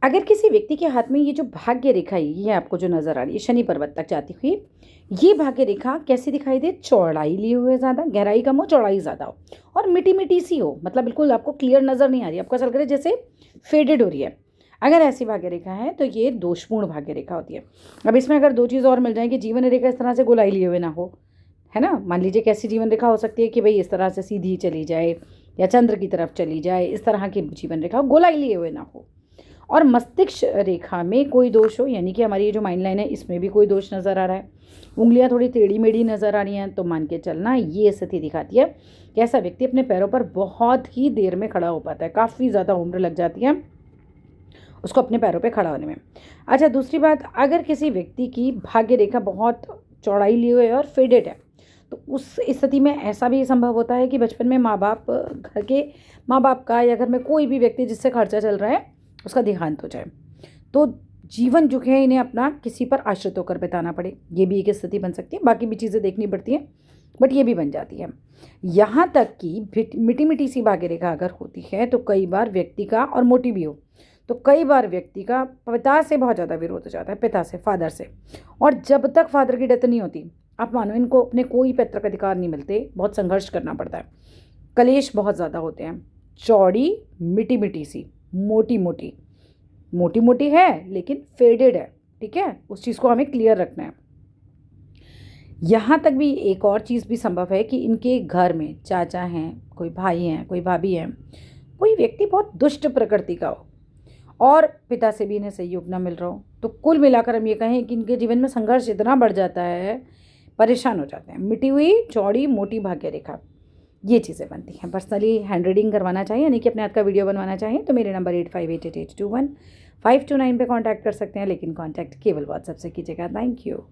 अगर किसी व्यक्ति के हाथ में ये जो भाग्य रेखा है, ये आपको जो नज़र आ रही है शनि पर्वत तक जाती हुई, ये भाग्य रेखा कैसी दिखाई दे? चौड़ाई लिए हुए ज़्यादा, गहराई कम हो, चौड़ाई ज़्यादा हो और मिटी मिटी सी हो, मतलब बिल्कुल आपको क्लियर नज़र नहीं आ रही, आपको ऐसा लग रहा है जैसे फेडेड हो रही है। अगर ऐसी भाग्य रेखा है तो ये दोषपूर्ण भाग्य रेखा होती है। अब इसमें अगर दो चीज़ और मिल जाए कि जीवन रेखा इस तरह से गोलाई लिए हुए ना हो, है ना। मान लीजिए कैसी जीवन रेखा हो सकती है कि भाई इस तरह से सीधी चली जाए या चंद्र की तरफ चली जाए, इस तरह की जीवन रेखा गोलाई लिए हुए ना हो और मस्तिष्क रेखा में कोई दोष हो, यानी कि हमारी ये जो माइंड लाइन है इसमें भी कोई दोष नज़र आ रहा है, उंगलियां थोड़ी टेढ़ी मेढ़ी नज़र आ रही हैं, तो मान के चलना ये स्थिति दिखाती है कि ऐसा व्यक्ति अपने पैरों पर बहुत ही देर में खड़ा हो पाता है, काफ़ी ज़्यादा उम्र लग जाती है उसको अपने पैरों पे खड़ा होने में। अच्छा, दूसरी बात, अगर किसी व्यक्ति की भाग्य रेखा बहुत चौड़ाई लिए हुए है और फेडेड है, तो उस स्थिति में ऐसा भी संभव होता है कि बचपन में माँ बाप, घर के माँ बाप का या घर में कोई भी व्यक्ति जिससे खर्चा चल रहा है उसका देहांत हो जाए, तो जीवन जो है इन्हें अपना किसी पर आश्रित होकर बिताना पड़े, ये भी एक स्थिति बन सकती है। बाकी भी चीज़ें देखनी पड़ती हैं, बट ये भी बन जाती है। यहाँ तक कि मिटी मिटी सी भाग्य रेखा अगर होती है तो कई बार व्यक्ति का, और मोटी भी हो तो कई बार व्यक्ति का पिता से बहुत ज़्यादा विरोध हो जाता है, पिता से, फादर से। और जब तक फादर की डेथ नहीं होती, आप मानो इनको अपने कोई पैतृक अधिकार नहीं मिलते, बहुत संघर्ष करना पड़ता है, कलेश बहुत ज़्यादा होते हैं। चौड़ी मिटी मिटी सी, मोटी मोटी, मोटी मोटी है लेकिन फेडेड है, ठीक है, उस चीज़ को हमें क्लियर रखना है। यहाँ तक भी एक और चीज़ भी संभव है कि इनके घर में चाचा हैं, कोई भाई हैं, कोई भाभी हैं, कोई व्यक्ति बहुत दुष्ट प्रकृति का हो और पिता से भी इन्हें सहयोग ना मिल रहा हो, तो कुल मिलाकर हम ये कहें कि इनके जीवन में संघर्ष इतना बढ़ जाता है, परेशान हो जाते हैं। मिटी हुई चौड़ी मोटी भाग्य रेखा, ये चीज़ें बनती हैं। पर्सनली हैंड रीडिंग करवाना चाहिए, यानी कि अपने हाथ का वीडियो बनवाना चाहिए, तो मेरे नंबर 8588821529 पे कांटेक्ट कर सकते हैं, लेकिन कांटेक्ट केवल व्हाट्सएप से कीजिएगा। Thank you.